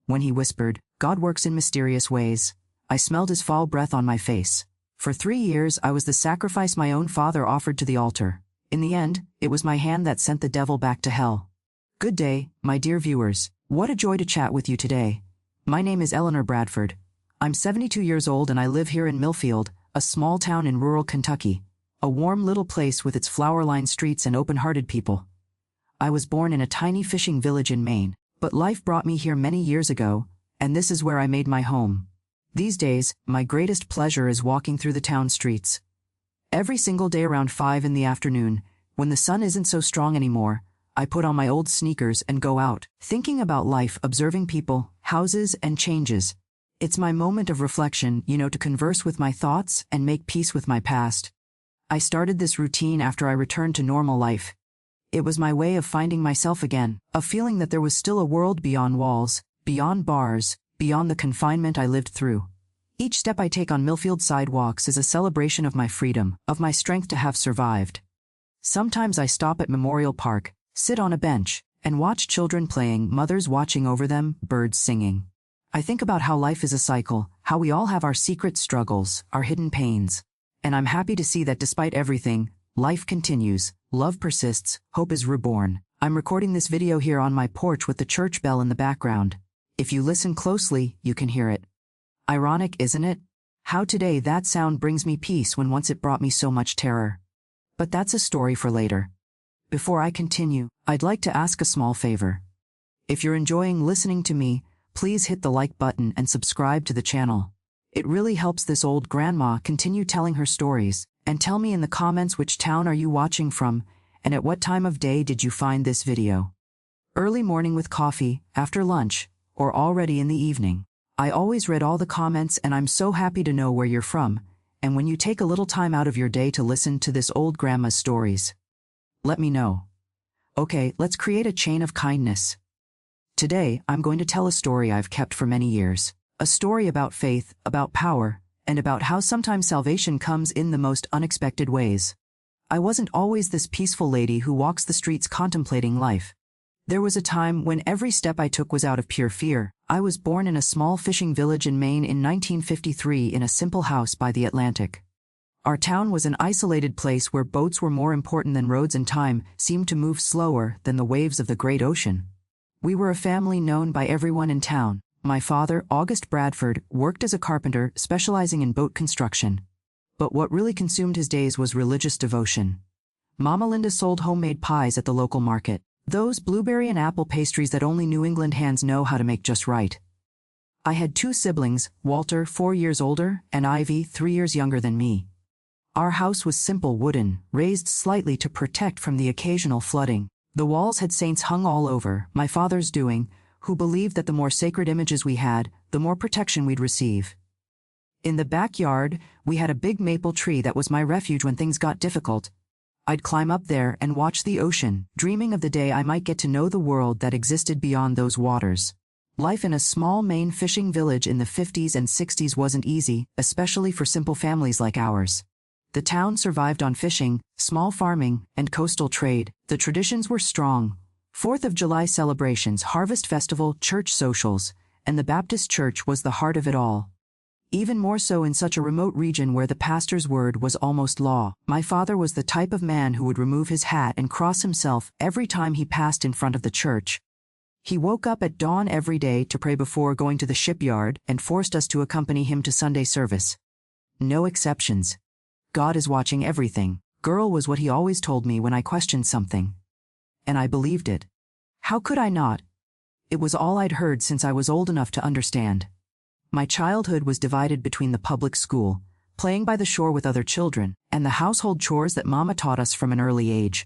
When he whispered, "God works in mysterious ways," I smelled his foul breath on my face. For 3 years I was the sacrifice my own father offered to the altar. In the end, it was my hand that sent the devil back to hell. Good day, my dear viewers. What a joy to chat with you today. My name is Eleanor Bradford. I'm 72 years old and I live here in Millfield, a small town in rural Kentucky. A warm little place with its flower-lined streets and open-hearted people. I was born in a tiny fishing village in Maine, but life brought me here many years ago, and this is where I made my home. These days, my greatest pleasure is walking through the town streets. Every single day around 5 in the afternoon, when the sun isn't so strong anymore, I put on my old sneakers and go out, thinking about life, observing people, houses, and changes. It's my moment of reflection, to converse with my thoughts and make peace with my past. I started this routine after I returned to normal life. It was my way of finding myself again, of feeling that there was still a world beyond walls, beyond bars, beyond the confinement I lived through. Each step I take on Millfield sidewalks is a celebration of my freedom, of my strength to have survived. Sometimes I stop at Memorial Park, sit on a bench, and watch children playing, mothers watching over them, birds singing. I think about how life is a cycle, how we all have our secret struggles, our hidden pains. And I'm happy to see that despite everything, life continues, love persists, hope is reborn. I'm recording this video here on my porch with the church bell in the background. If you listen closely, you can hear it. Ironic, isn't it? How today that sound brings me peace when once it brought me so much terror. But that's a story for later. Before I continue, I'd like to ask a small favor. If you're enjoying listening to me, please hit the like button and subscribe to the channel. It really helps this old grandma continue telling her stories, and tell me in the comments which town are you watching from, and at what time of day did you find this video. Early morning with coffee, after lunch, or already in the evening. I always read all the comments and I'm so happy to know where you're from, and when you take a little time out of your day to listen to this old grandma's stories. Let me know. Okay, let's create a chain of kindness. Today, I'm going to tell a story I've kept for many years. A story about faith, about power, and about how sometimes salvation comes in the most unexpected ways. I wasn't always this peaceful lady who walks the streets contemplating life. There was a time when every step I took was out of pure fear. I was born in a small fishing village in Maine in 1953 in a simple house by the Atlantic. Our town was an isolated place where boats were more important than roads and time seemed to move slower than the waves of the great ocean. We were a family known by everyone in town. My father, August Bradford, worked as a carpenter, specializing in boat construction. But what really consumed his days was religious devotion. Mama Linda sold homemade pies at the local market. Those blueberry and apple pastries that only New England hands know how to make just right. I had 2 siblings, Walter, 4 years older, and Ivy, 3 years younger than me. Our house was simple wooden, raised slightly to protect from the occasional flooding. The walls had saints hung all over, my father's doing, who believed that the more sacred images we had, the more protection we'd receive. In the backyard, we had a big maple tree that was my refuge when things got difficult. I'd climb up there and watch the ocean, dreaming of the day I might get to know the world that existed beyond those waters. Life in a small Maine fishing village in the 50s and 60s wasn't easy, especially for simple families like ours. The town survived on fishing, small farming, and coastal trade. The traditions were strong. 4th of July celebrations, harvest festival, church socials, and the Baptist church was the heart of it all. Even more so in such a remote region where the pastor's word was almost law. My father was the type of man who would remove his hat and cross himself every time he passed in front of the church. He woke up at dawn every day to pray before going to the shipyard and forced us to accompany him to Sunday service. No exceptions. God is watching everything. Girl was what he always told me when I questioned something. And I believed it. How could I not? It was all I'd heard since I was old enough to understand. My childhood was divided between the public school, playing by the shore with other children, and the household chores that Mama taught us from an early age.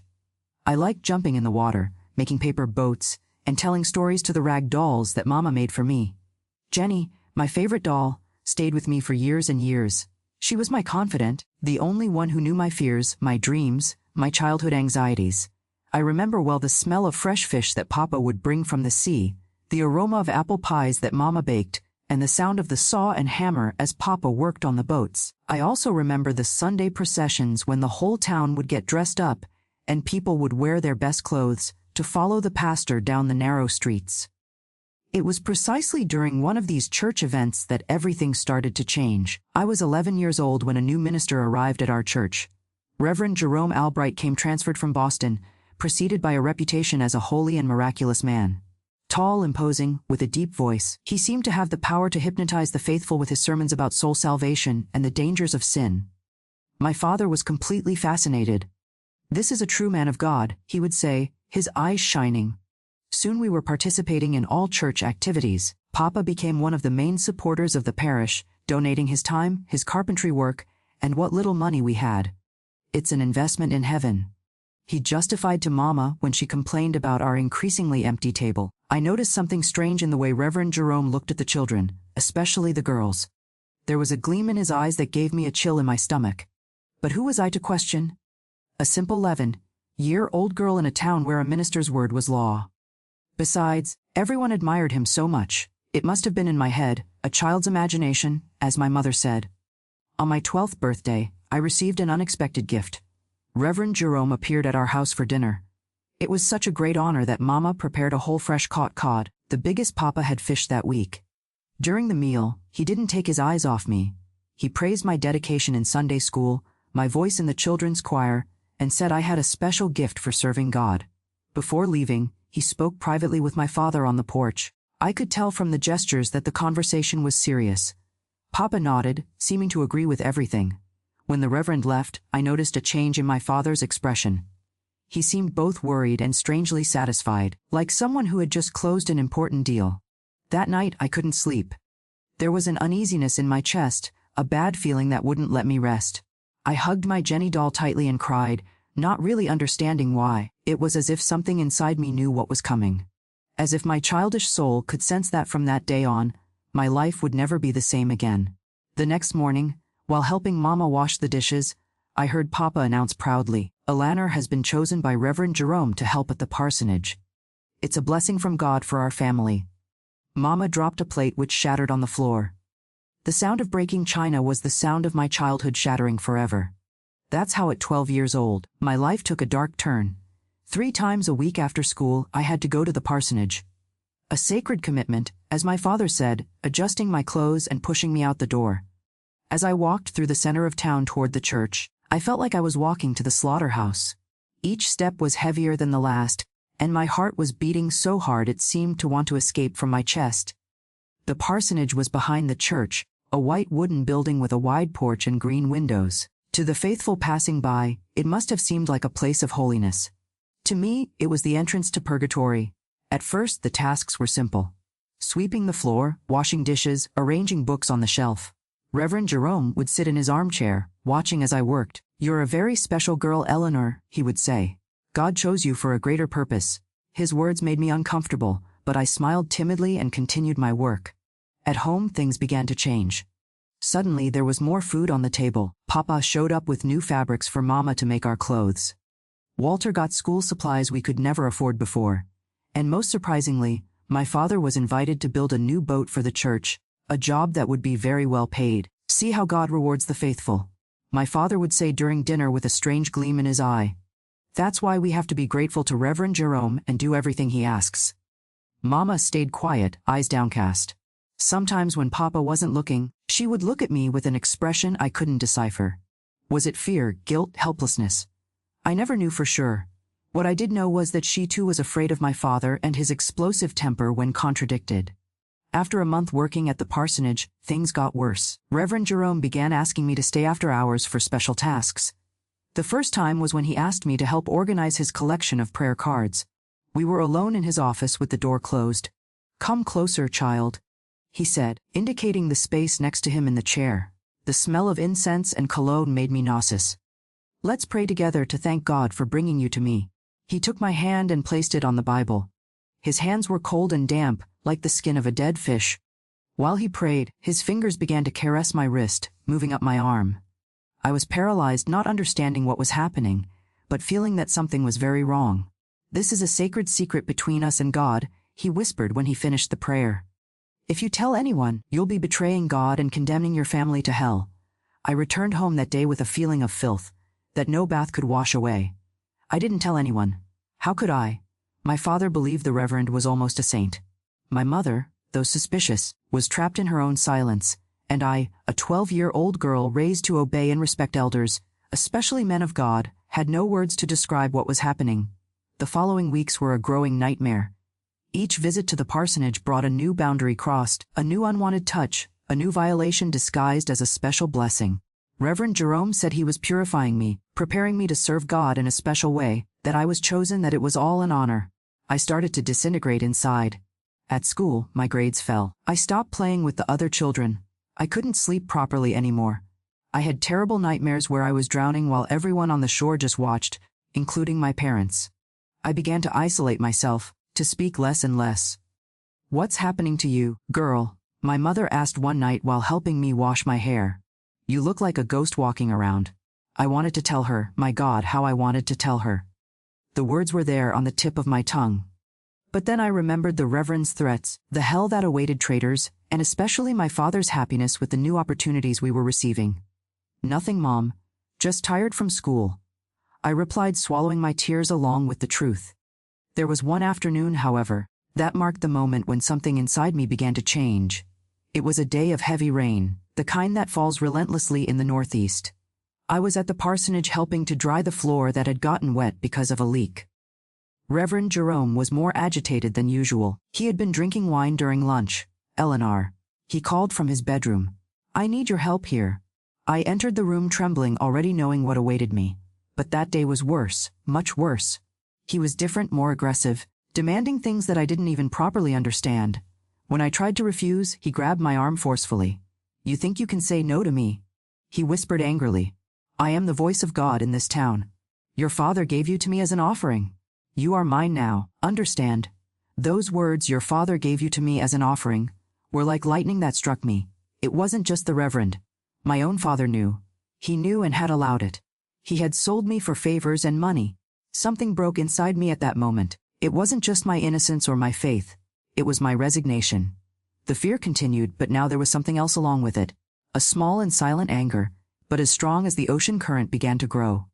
I liked jumping in the water, making paper boats, and telling stories to the rag dolls that Mama made for me. Jenny, my favorite doll, stayed with me for years and years. She was my confidant, the only one who knew my fears, my dreams, my childhood anxieties. I remember well the smell of fresh fish that Papa would bring from the sea, the aroma of apple pies that Mama baked, and the sound of the saw and hammer as Papa worked on the boats. I also remember the Sunday processions when the whole town would get dressed up, and people would wear their best clothes to follow the pastor down the narrow streets. It was precisely during one of these church events that everything started to change. I was 11 years old when a new minister arrived at our church. Reverend Jerome Albright came transferred from Boston, preceded by a reputation as a holy and miraculous man. Tall, imposing, with a deep voice, he seemed to have the power to hypnotize the faithful with his sermons about soul salvation and the dangers of sin. My father was completely fascinated. "This is a true man of God," he would say, his eyes shining. Soon we were participating in all church activities. Papa became one of the main supporters of the parish, donating his time, his carpentry work, and what little money we had. "It's an investment in heaven," he justified to Mama when she complained about our increasingly empty table. I noticed something strange in the way Reverend Jerome looked at the children, especially the girls. There was a gleam in his eyes that gave me a chill in my stomach. But who was I to question? A simple 11-year-old girl in a town where a minister's word was law. Besides, everyone admired him so much. It must have been in my head, a child's imagination, as my mother said. On my 12th birthday, I received an unexpected gift. Reverend Jerome appeared at our house for dinner. It was such a great honor that Mama prepared a whole fresh caught cod, the biggest Papa had fished that week. During the meal, he didn't take his eyes off me. He praised my dedication in Sunday school, my voice in the children's choir, and said I had a special gift for serving God. Before leaving, he spoke privately with my father on the porch. I could tell from the gestures that the conversation was serious. Papa nodded, seeming to agree with everything. When the Reverend left, I noticed a change in my father's expression. He seemed both worried and strangely satisfied, like someone who had just closed an important deal. That night I couldn't sleep. There was an uneasiness in my chest, a bad feeling that wouldn't let me rest. I hugged my Jenny doll tightly and cried, not really understanding why. It was as if something inside me knew what was coming. As if my childish soul could sense that from that day on, my life would never be the same again. The next morning, while helping Mama wash the dishes, I heard Papa announce proudly, "Eleanor has been chosen by Reverend Jerome to help at the parsonage. It's a blessing from God for our family." Mama dropped a plate which shattered on the floor. The sound of breaking china was the sound of my childhood shattering forever. That's how at 12 years old, my life took a dark turn. 3 times a week after school, I had to go to the parsonage. A sacred commitment, as my father said, adjusting my clothes and pushing me out the door. As I walked through the center of town toward the church, I felt like I was walking to the slaughterhouse. Each step was heavier than the last, and my heart was beating so hard it seemed to want to escape from my chest. The parsonage was behind the church, a white wooden building with a wide porch and green windows. To the faithful passing by, it must have seemed like a place of holiness. To me, it was the entrance to purgatory. At first, the tasks were simple. Sweeping the floor, washing dishes, arranging books on the shelf. Reverend Jerome would sit in his armchair, watching as I worked. "You're a very special girl, Eleanor," he would say. "God chose you for a greater purpose." His words made me uncomfortable, but I smiled timidly and continued my work. At home, things began to change. Suddenly, there was more food on the table. Papa showed up with new fabrics for Mama to make our clothes. Walter got school supplies we could never afford before. And most surprisingly, my father was invited to build a new boat for the church, a job that would be very well paid. "See how God rewards the faithful," my father would say during dinner with a strange gleam in his eye. "That's why we have to be grateful to Reverend Jerome and do everything he asks." Mama stayed quiet, eyes downcast. Sometimes when Papa wasn't looking, she would look at me with an expression I couldn't decipher. Was it fear, guilt, helplessness? I never knew for sure. What I did know was that she too was afraid of my father and his explosive temper when contradicted. After a month working at the parsonage, things got worse. Reverend Jerome began asking me to stay after hours for special tasks. The first time was when he asked me to help organize his collection of prayer cards. We were alone in his office with the door closed. "Come closer, child," he said, indicating the space next to him in the chair. The smell of incense and cologne made me nauseous. "Let's pray together to thank God for bringing you to me." He took my hand and placed it on the Bible. His hands were cold and damp, like the skin of a dead fish. While he prayed, his fingers began to caress my wrist, moving up my arm. I was paralyzed, not understanding what was happening, but feeling that something was very wrong. "This is a sacred secret between us and God," he whispered when he finished the prayer. "If you tell anyone, you'll be betraying God and condemning your family to hell." I returned home that day with a feeling of filth that no bath could wash away. I didn't tell anyone. How could I? My father believed the Reverend was almost a saint. My mother, though suspicious, was trapped in her own silence, and I, a 12-year-old girl raised to obey and respect elders, especially men of God, had no words to describe what was happening. The following weeks were a growing nightmare. Each visit to the parsonage brought a new boundary crossed, a new unwanted touch, a new violation disguised as a special blessing. Reverend Jerome said he was purifying me, preparing me to serve God in a special way, that I was chosen, that it was all an honor. I started to disintegrate inside. At school, my grades fell. I stopped playing with the other children. I couldn't sleep properly anymore. I had terrible nightmares where I was drowning while everyone on the shore just watched, including my parents. I began to isolate myself, to speak less and less. "What's happening to you, girl?" my mother asked one night while helping me wash my hair. "You look like a ghost walking around." I wanted to tell her, my God, how I wanted to tell her. The words were there on the tip of my tongue. But then I remembered the Reverend's threats, the hell that awaited traitors, and especially my father's happiness with the new opportunities we were receiving. "Nothing, Mom. Just tired from school," I replied, swallowing my tears along with the truth. There was one afternoon, however, that marked the moment when something inside me began to change. It was a day of heavy rain, the kind that falls relentlessly in the Northeast. I was at the parsonage helping to dry the floor that had gotten wet because of a leak. Reverend Jerome was more agitated than usual. He had been drinking wine during lunch. "Eleanor," he called from his bedroom, "I need your help here." I entered the room trembling, already knowing what awaited me. But that day was worse, much worse. He was different, more aggressive, demanding things that I didn't even properly understand. When I tried to refuse, he grabbed my arm forcefully. "You think you can say no to me?" he whispered angrily. "I am the voice of God in this town. Your father gave you to me as an offering. You are mine now, understand?" Those words, "your father gave you to me as an offering," were like lightning that struck me. It wasn't just the Reverend. My own father knew. He knew and had allowed it. He had sold me for favors and money. Something broke inside me at that moment. It wasn't just my innocence or my faith. It was my resignation. The fear continued, but now there was something else along with it. A small and silent anger, but as strong as the ocean current, began to grow.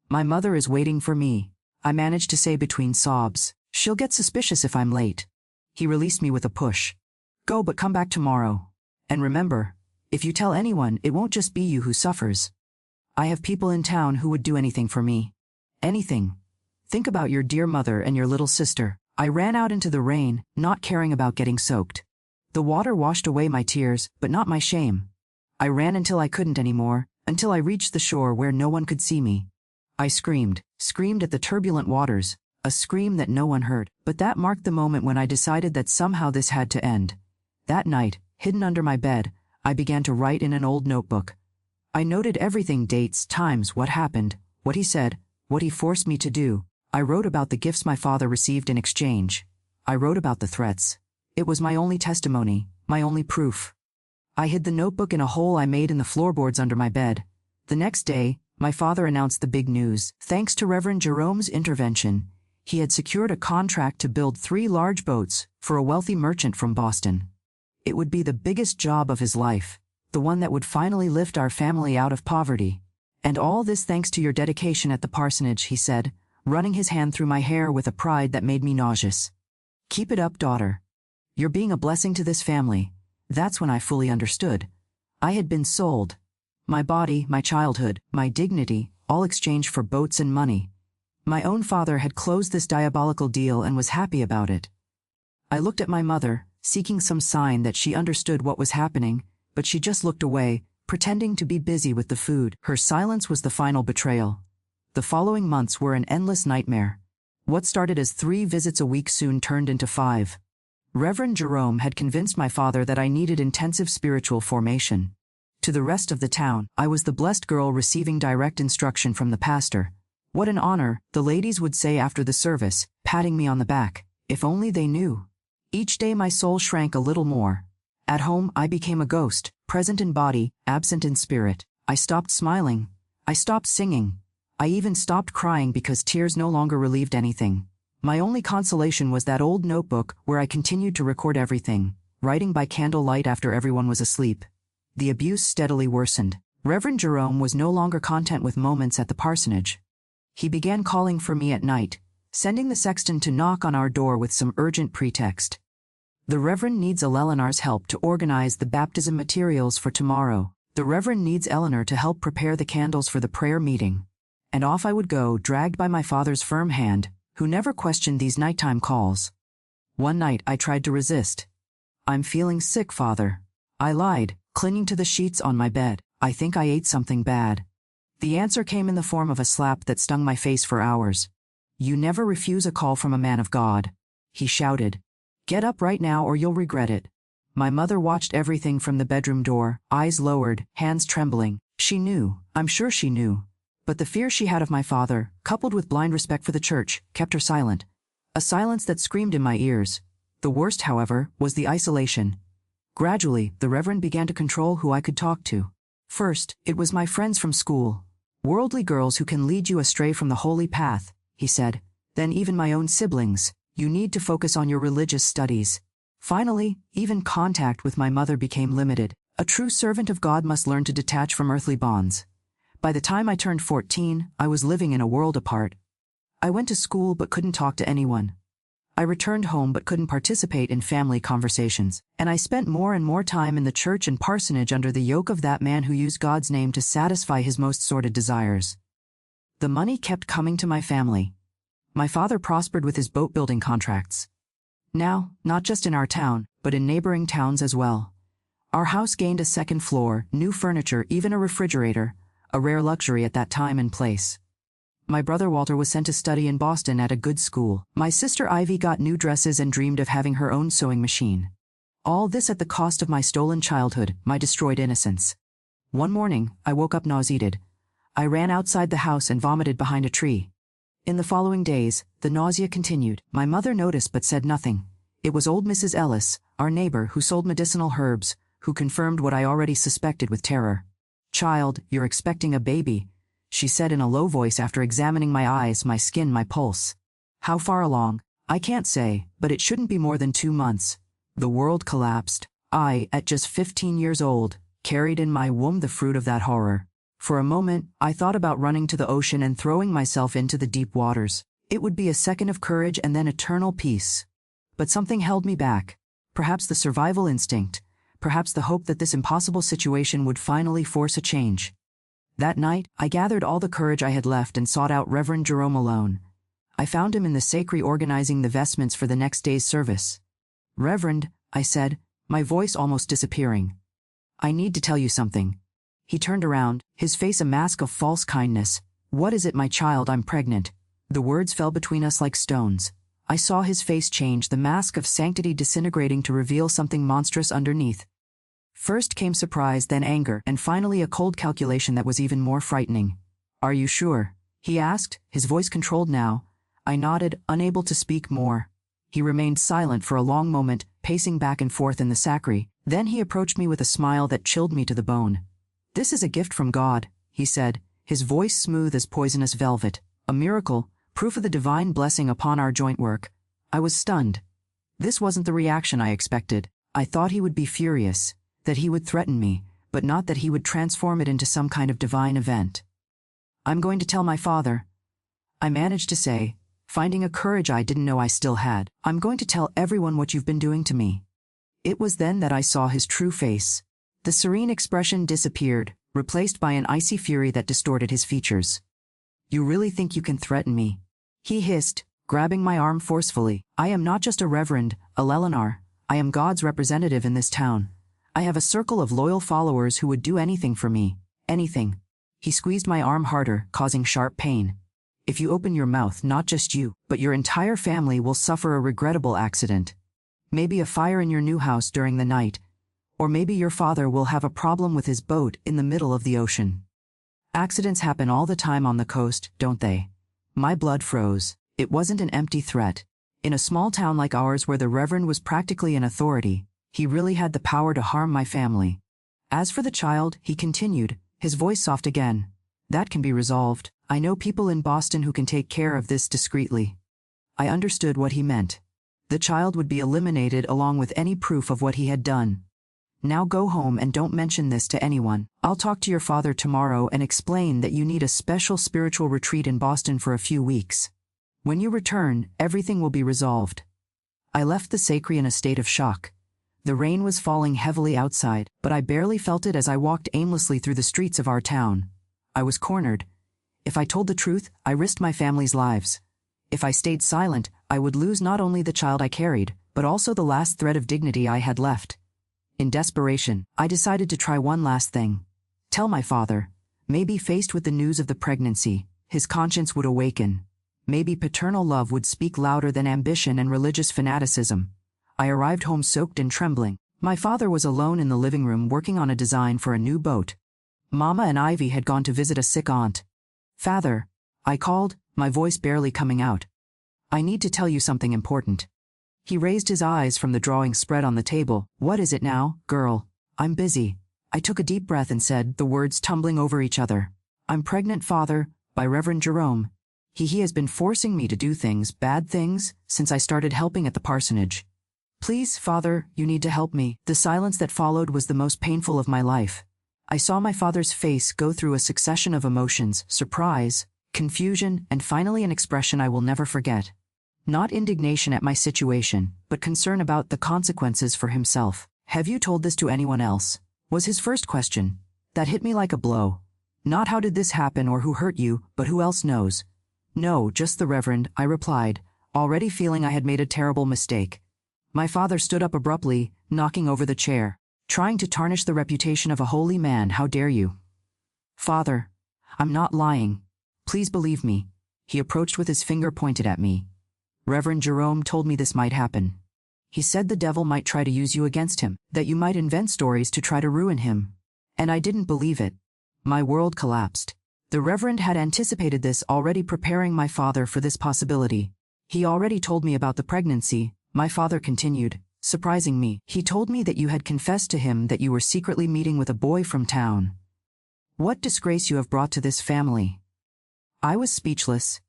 "My mother is waiting for me," I managed to say between sobs. "She'll get suspicious if I'm late." He released me with a push. "Go, but come back tomorrow. And remember, if you tell anyone, it won't just be you who suffers. I have people in town who would do anything for me. Anything. Think about your dear mother and your little sister." I ran out into the rain, not caring about getting soaked. The water washed away my tears, but not my shame. I ran until I couldn't anymore, until I reached the shore where no one could see me. I screamed at the turbulent waters, a scream that no one heard, but that marked the moment when I decided that somehow this had to end. That night, hidden under my bed, I began to write in an old notebook. I noted everything: dates, times, what happened, what he said, what he forced me to do. I wrote about the gifts my father received in exchange. I wrote about the threats. It was my only testimony, my only proof. I hid the notebook in a hole I made in the floorboards under my bed. The next day, my father announced the big news. Thanks to Reverend Jerome's intervention, he had secured a contract to build 3 large boats for a wealthy merchant from Boston. It would be the biggest job of his life, the one that would finally lift our family out of poverty. "And all this thanks to your dedication at the parsonage," he said, running his hand through my hair with a pride that made me nauseous. "Keep it up, daughter. You're being a blessing to this family." That's when I fully understood. I had been sold. My body, my childhood, my dignity, all exchanged for boats and money. My own father had closed this diabolical deal and was happy about it. I looked at my mother, seeking some sign that she understood what was happening, but she just looked away, pretending to be busy with the food. Her silence was the final betrayal. The following months were an endless nightmare. What started as 3 visits a week soon turned into 5. Reverend Jerome had convinced my father that I needed intensive spiritual formation. To the rest of the town, I was the blessed girl receiving direct instruction from the pastor. "What an honor," the ladies would say after the service, patting me on the back. If only they knew. Each day my soul shrank a little more. At home, I became a ghost, present in body, absent in spirit. I stopped smiling. I stopped singing. I even stopped crying because tears no longer relieved anything. My only consolation was that old notebook where I continued to record everything, writing by candlelight after everyone was asleep. The abuse steadily worsened. Reverend Jerome was no longer content with moments at the parsonage. He began calling for me at night, sending the sexton to knock on our door with some urgent pretext. The Reverend needs Eleanor's help to organize the baptism materials for tomorrow. The Reverend needs Eleanor to help prepare the candles for the prayer meeting. And off I would go, dragged by my father's firm hand, who never questioned these nighttime calls. One night I tried to resist. "I'm feeling sick, Father," I lied, clinging to the sheets on my bed. "I think I ate something bad." The answer came in the form of a slap that stung my face for hours. "You never refuse a call from a man of God," he shouted. "Get up right now or you'll regret it." My mother watched everything from the bedroom door, eyes lowered, hands trembling. She knew, I'm sure she knew. But the fear she had of my father, coupled with blind respect for the church, kept her silent. A silence that screamed in my ears. The worst, however, was the isolation. Gradually, the Reverend began to control who I could talk to. First, it was my friends from school. "Worldly girls who can lead you astray from the holy path," he said. Then even my own siblings. "You need to focus on your religious studies." Finally, even contact with my mother became limited. A true servant of God must learn to detach from earthly bonds. By the time I turned 14, I was living in a world apart. I went to school but couldn't talk to anyone. I returned home but couldn't participate in family conversations, and I spent more and more time in the church and parsonage under the yoke of that man who used God's name to satisfy his most sordid desires. The money kept coming to my family. My father prospered with his boat-building contracts. Now, not just in our town, but in neighboring towns as well. Our house gained a second floor, new furniture, even a refrigerator, a rare luxury at that time and place. My brother Walter was sent to study in Boston at a good school. My sister Ivy got new dresses and dreamed of having her own sewing machine. All this at the cost of my stolen childhood, my destroyed innocence. One morning, I woke up nauseated. I ran outside the house and vomited behind a tree. In the following days, the nausea continued. My mother noticed but said nothing. It was old Mrs. Ellis, our neighbor who sold medicinal herbs, who confirmed what I already suspected with terror. "Child, you're expecting a baby," she said in a low voice after examining my eyes, my skin, my pulse. "How far along?" "I can't say, but it shouldn't be more than 2 months." The world collapsed. I, at just 15 years old, carried in my womb the fruit of that horror. For a moment, I thought about running to the ocean and throwing myself into the deep waters. It would be a second of courage and then eternal peace. But something held me back. Perhaps the survival instinct. Perhaps the hope that this impossible situation would finally force a change. That night, I gathered all the courage I had left and sought out Reverend Jerome alone. I found him in the sacristy organizing the vestments for the next day's service. "Reverend," I said, my voice almost disappearing. "I need to tell you something." He turned around, his face a mask of false kindness. "What is it, my child? I'm pregnant." The words fell between us like stones. I saw his face change, the mask of sanctity disintegrating to reveal something monstrous underneath. First came surprise, then anger, and finally a cold calculation that was even more frightening. "Are you sure?" he asked, his voice controlled now. I nodded, unable to speak more. He remained silent for a long moment, pacing back and forth in the sacristy. Then he approached me with a smile that chilled me to the bone. "This is a gift from God," he said, his voice smooth as poisonous velvet. "A miracle, proof of the divine blessing upon our joint work." I was stunned. This wasn't the reaction I expected. I thought he would be furious, that he would threaten me, but not that he would transform it into some kind of divine event. "I'm going to tell my father," I managed to say, finding a courage I didn't know I still had. "I'm going to tell everyone what you've been doing to me." It was then that I saw his true face. The serene expression disappeared, replaced by an icy fury that distorted his features. "You really think you can threaten me?" he hissed, grabbing my arm forcefully. "I am not just a reverend, Eleanor. I am God's representative in this town. I have a circle of loyal followers who would do anything for me. Anything." He squeezed my arm harder, causing sharp pain. "If you open your mouth, not just you, but your entire family will suffer a regrettable accident. Maybe a fire in your new house during the night. Or maybe your father will have a problem with his boat in the middle of the ocean. Accidents happen all the time on the coast, don't they?" My blood froze. It wasn't an empty threat. In a small town like ours where the Reverend was practically an authority, he really had the power to harm my family. "As for the child," he continued, his voice soft again, "that can be resolved. I know people in Boston who can take care of this discreetly." I understood what he meant. The child would be eliminated along with any proof of what he had done. "Now go home and don't mention this to anyone. I'll talk to your father tomorrow and explain that you need a special spiritual retreat in Boston for a few weeks. When you return, everything will be resolved." I left the sacristy in a state of shock. The rain was falling heavily outside, but I barely felt it as I walked aimlessly through the streets of our town. I was cornered. If I told the truth, I risked my family's lives. If I stayed silent, I would lose not only the child I carried, but also the last thread of dignity I had left. In desperation, I decided to try one last thing. Tell my father. Maybe faced with the news of the pregnancy, his conscience would awaken. Maybe paternal love would speak louder than ambition and religious fanaticism. I arrived home soaked and trembling. My father was alone in the living room working on a design for a new boat. Mama and Ivy had gone to visit a sick aunt. "Father," I called, my voice barely coming out. "I need to tell you something important." He raised his eyes from the drawing spread on the table. "What is it now, girl?" "I'm busy." I took a deep breath and said, the words tumbling over each other. "I'm pregnant, Father, by Reverend Jerome. He has been forcing me to do things, bad things, since I started helping at the parsonage. Please, Father, you need to help me." The silence that followed was the most painful of my life. I saw my father's face go through a succession of emotions, surprise, confusion, and finally an expression I will never forget. Not indignation at my situation, but concern about the consequences for himself. "Have you told this to anyone else?" was his first question. That hit me like a blow. Not how did this happen or who hurt you, but who else knows? "No, just the Reverend," I replied, already feeling I had made a terrible mistake. My father stood up abruptly, knocking over the chair. "Trying to tarnish the reputation of a holy man, how dare you?" "Father, I'm not lying. Please believe me." He approached with his finger pointed at me. "Reverend Jerome told me this might happen. He said the devil might try to use you against him, that you might invent stories to try to ruin him. And I didn't believe it. My world collapsed. The Reverend had anticipated this, already preparing my father for this possibility. He already told me about the pregnancy," my father continued, surprising me. "He told me that you had confessed to him that you were secretly meeting with a boy from town. What disgrace you have brought to this family." I was speechless.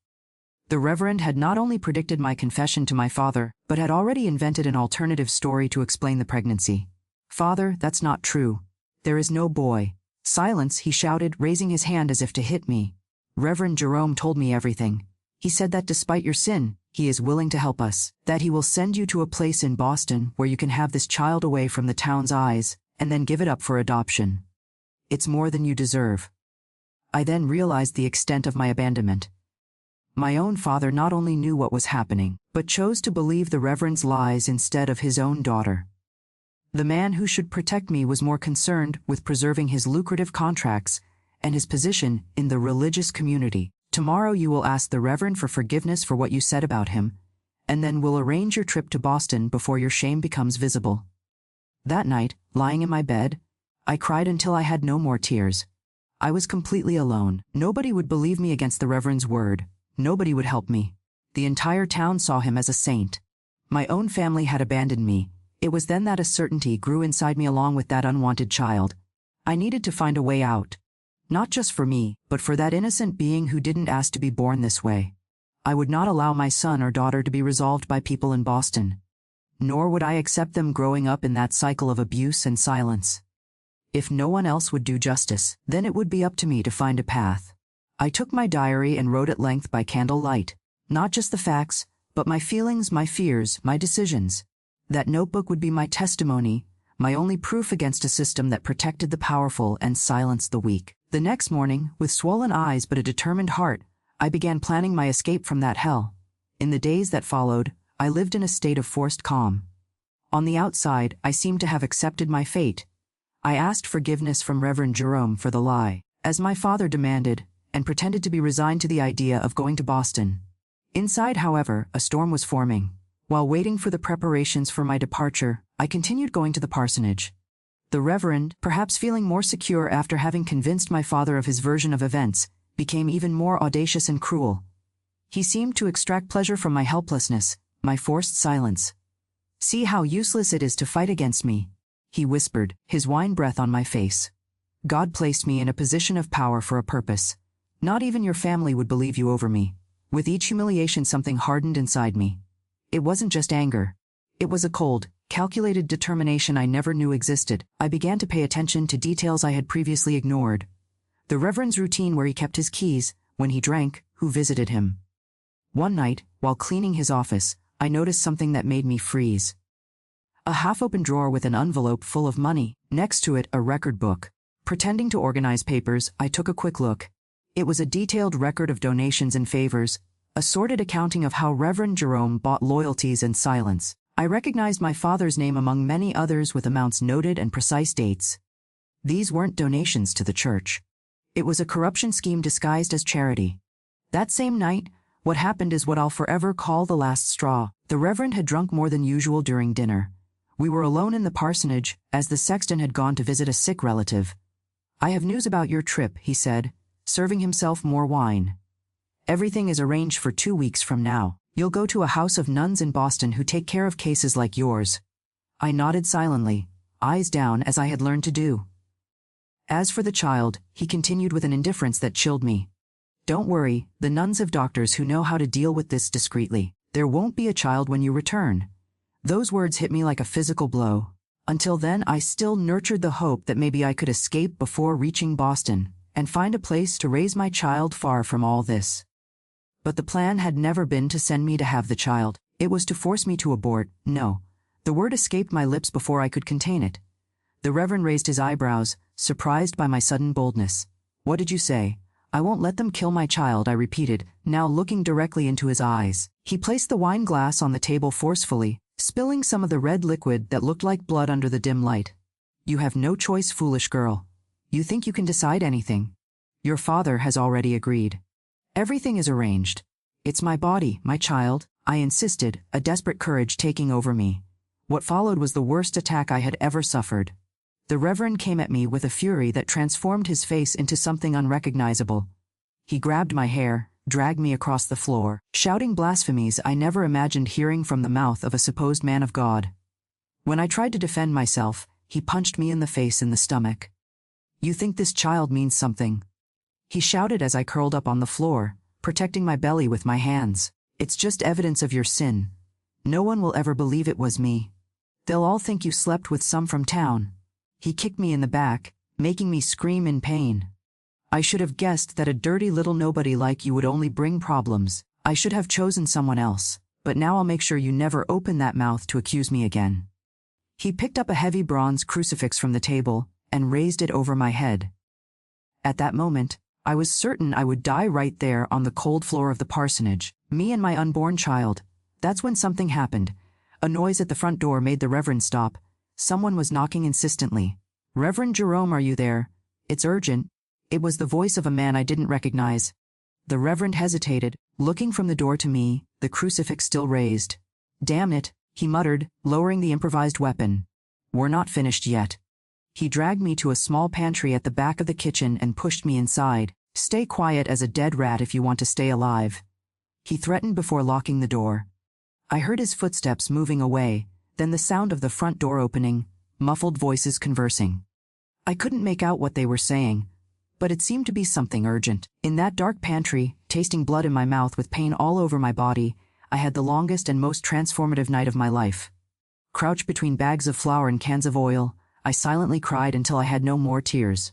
The Reverend had not only predicted my confession to my father, but had already invented an alternative story to explain the pregnancy. "Father, that's not true. There is no boy." "Silence," he shouted, raising his hand as if to hit me. "Reverend Jerome told me everything. He said that despite your sin, he is willing to help us, that he will send you to a place in Boston where you can have this child away from the town's eyes, and then give it up for adoption. It's more than you deserve." I then realized the extent of my abandonment. My own father not only knew what was happening, but chose to believe the Reverend's lies instead of his own daughter. The man who should protect me was more concerned with preserving his lucrative contracts and his position in the religious community. "Tomorrow you will ask the Reverend for forgiveness for what you said about him, and then we'll arrange your trip to Boston before your shame becomes visible." That night, lying in my bed, I cried until I had no more tears. I was completely alone. Nobody would believe me against the Reverend's word. Nobody would help me. The entire town saw him as a saint. My own family had abandoned me. It was then that a certainty grew inside me along with that unwanted child. I needed to find a way out. Not just for me, but for that innocent being who didn't ask to be born this way. I would not allow my son or daughter to be resolved by people in Boston. Nor would I accept them growing up in that cycle of abuse and silence. If no one else would do justice, then it would be up to me to find a path. I took my diary and wrote at length by candlelight. Not just the facts, but my feelings, my fears, my decisions. That notebook would be my testimony, my only proof against a system that protected the powerful and silenced the weak. The next morning, with swollen eyes but a determined heart, I began planning my escape from that hell. In the days that followed, I lived in a state of forced calm. On the outside, I seemed to have accepted my fate. I asked forgiveness from Reverend Jerome for the lie, as my father demanded, and pretended to be resigned to the idea of going to Boston. Inside, however, a storm was forming. While waiting for the preparations for my departure, I continued going to the parsonage. The Reverend, perhaps feeling more secure after having convinced my father of his version of events, became even more audacious and cruel. He seemed to extract pleasure from my helplessness, my forced silence. "See how useless it is to fight against me," he whispered, his wine breath on my face. "God placed me in a position of power for a purpose. Not even your family would believe you over me." With each humiliation, something hardened inside me. It wasn't just anger. It was a cold, calculated determination I never knew existed. I began to pay attention to details I had previously ignored. The Reverend's routine, where he kept his keys, when he drank, who visited him. One night, while cleaning his office, I noticed something that made me freeze. A half-open drawer with an envelope full of money, next to it a record book. Pretending to organize papers, I took a quick look. It was a detailed record of donations and favors, a sordid accounting of how Reverend Jerome bought loyalties and silence. I recognized my father's name among many others with amounts noted and precise dates. These weren't donations to the church. It was a corruption scheme disguised as charity. That same night, what happened is what I'll forever call the last straw. The Reverend had drunk more than usual during dinner. We were alone in the parsonage, as the sexton had gone to visit a sick relative. "I have news about your trip," he said, serving himself more wine. "Everything is arranged for 2 weeks from now. You'll go to a house of nuns in Boston who take care of cases like yours." I nodded silently, eyes down as I had learned to do. "As for the child," he continued with an indifference that chilled me. "Don't worry, the nuns have doctors who know how to deal with this discreetly. There won't be a child when you return." Those words hit me like a physical blow. Until then, I still nurtured the hope that maybe I could escape before reaching Boston and find a place to raise my child far from all this. But the plan had never been to send me to have the child. It was to force me to abort. No. The word escaped my lips before I could contain it. The Reverend raised his eyebrows, surprised by my sudden boldness. "What did you say?" "I won't let them kill my child," I repeated, now looking directly into his eyes. He placed the wine glass on the table forcefully, spilling some of the red liquid that looked like blood under the dim light. "You have no choice, foolish girl. You think you can decide anything. Your father has already agreed. Everything is arranged. It's my body, my child," I insisted, a desperate courage taking over me. What followed was the worst attack I had ever suffered. The Reverend came at me with a fury that transformed his face into something unrecognizable. He grabbed my hair, dragged me across the floor, shouting blasphemies I never imagined hearing from the mouth of a supposed man of God. When I tried to defend myself, he punched me in the face and the stomach. "You think this child means something?" he shouted as I curled up on the floor, protecting my belly with my hands. "It's just evidence of your sin. No one will ever believe it was me. They'll all think you slept with some from town." He kicked me in the back, making me scream in pain. "I should have guessed that a dirty little nobody like you would only bring problems. I should have chosen someone else, but now I'll make sure you never open that mouth to accuse me again." He picked up a heavy bronze crucifix from the table and raised it over my head. At that moment, I was certain I would die right there on the cold floor of the parsonage, me and my unborn child. That's when something happened. A noise at the front door made the Reverend stop. Someone was knocking insistently. "Reverend Jerome, are you there? It's urgent." It was the voice of a man I didn't recognize. The Reverend hesitated, looking from the door to me, the crucifix still raised. "Damn it," he muttered, lowering the improvised weapon. "We're not finished yet." He dragged me to a small pantry at the back of the kitchen and pushed me inside. "Stay quiet as a dead rat if you want to stay alive," he threatened before locking the door. I heard his footsteps moving away, then the sound of the front door opening, muffled voices conversing. I couldn't make out what they were saying, but it seemed to be something urgent. In that dark pantry, tasting blood in my mouth with pain all over my body, I had the longest and most transformative night of my life. Crouched between bags of flour and cans of oil, I silently cried until I had no more tears.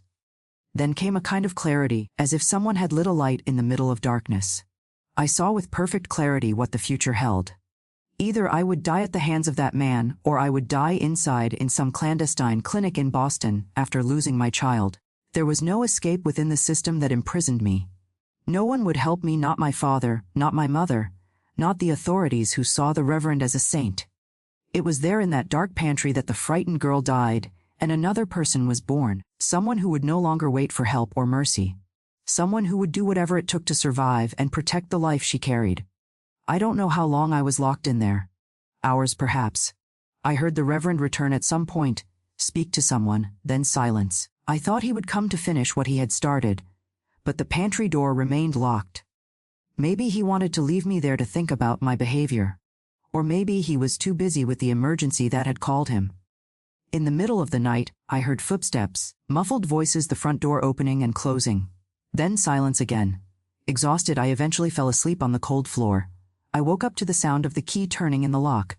Then came a kind of clarity, as if someone had lit a light in the middle of darkness. I saw with perfect clarity what the future held. Either I would die at the hands of that man, or I would die inside in some clandestine clinic in Boston after losing my child. There was no escape within the system that imprisoned me. No one would help me, not my father, not my mother, not the authorities who saw the Reverend as a saint. It was there in that dark pantry that the frightened girl died, and another person was born, someone who would no longer wait for help or mercy. Someone who would do whatever it took to survive and protect the life she carried. I don't know how long I was locked in there. Hours perhaps. I heard the Reverend return at some point, speak to someone, then silence. I thought he would come to finish what he had started, but the pantry door remained locked. Maybe he wanted to leave me there to think about my behavior. Or maybe he was too busy with the emergency that had called him. In the middle of the night, I heard footsteps, muffled voices, the front door opening and closing. Then silence again. Exhausted, I eventually fell asleep on the cold floor. I woke up to the sound of the key turning in the lock.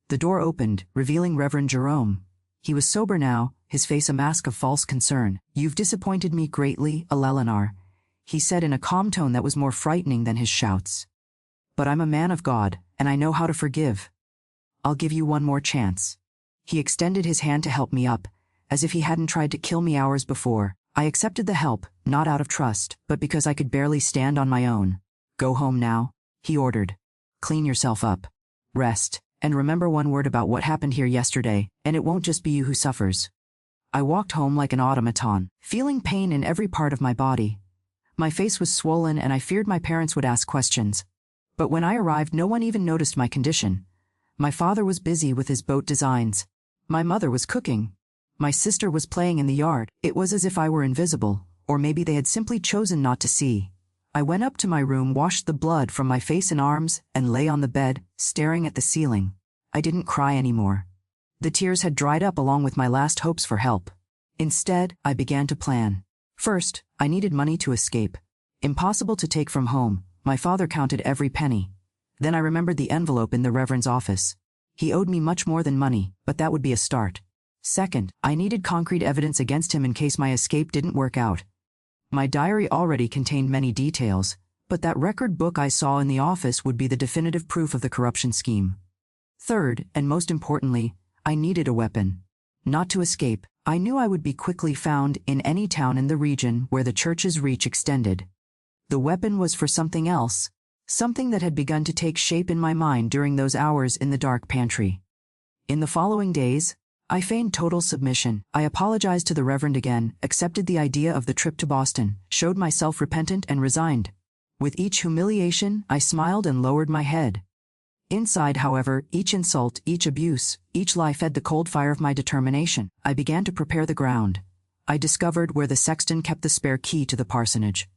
The door opened, revealing Reverend Jerome. He was sober now, his face a mask of false concern. "You've disappointed me greatly, he said in a calm tone that was more frightening than his shouts. "But I'm a man of God, and I know how to forgive. I'll give you one more chance." He extended his hand to help me up, as if he hadn't tried to kill me hours before. I accepted the help, not out of trust, but because I could barely stand on my own. "Go home now," he ordered. "Clean yourself up. Rest, and remember one word about what happened here yesterday, and it won't just be you who suffers." I walked home like an automaton, feeling pain in every part of my body. My face was swollen and I feared my parents would ask questions. But when I arrived, no one even noticed my condition. My father was busy with his boat designs. My mother was cooking. My sister was playing in the yard. It was as if I were invisible, or maybe they had simply chosen not to see. I went up to my room, washed the blood from my face and arms, and lay on the bed, staring at the ceiling. I didn't cry anymore. The tears had dried up along with my last hopes for help. Instead, I began to plan. First, I needed money to escape. Impossible to take from home. My father counted every penny. Then I remembered the envelope in the Reverend's office. He owed me much more than money, but that would be a start. Second, I needed concrete evidence against him in case my escape didn't work out. My diary already contained many details, but that record book I saw in the office would be the definitive proof of the corruption scheme. Third, and most importantly, I needed a weapon. Not to escape. I knew I would be quickly found in any town in the region where the church's reach extended. The weapon was for something else, something that had begun to take shape in my mind during those hours in the dark pantry. In the following days, I feigned total submission. I apologized to the Reverend again, accepted the idea of the trip to Boston, showed myself repentant and resigned. With each humiliation, I smiled and lowered my head. Inside, however, each insult, each abuse, each lie fed the cold fire of my determination. I began to prepare the ground. I discovered where the sexton kept the spare key to the parsonage.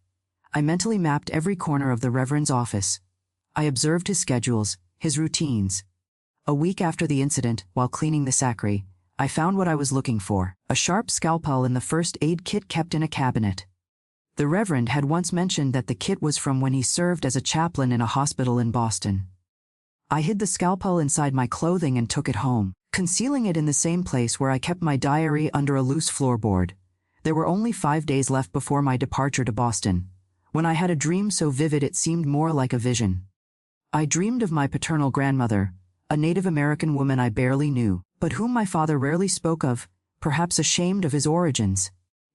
I mentally mapped every corner of the Reverend's office. I observed his schedules, his routines. A week after the incident, while cleaning the sacristy, I found what I was looking for, a sharp scalpel in the first aid kit kept in a cabinet. The Reverend had once mentioned that the kit was from when he served as a chaplain in a hospital in Boston. I hid the scalpel inside my clothing and took it home, concealing it in the same place where I kept my diary under a loose floorboard. There were only 5 days left before my departure to Boston, when I had a dream so vivid it seemed more like a vision. I dreamed of my paternal grandmother, a Native American woman I barely knew, but whom my father rarely spoke of, perhaps ashamed of his origins.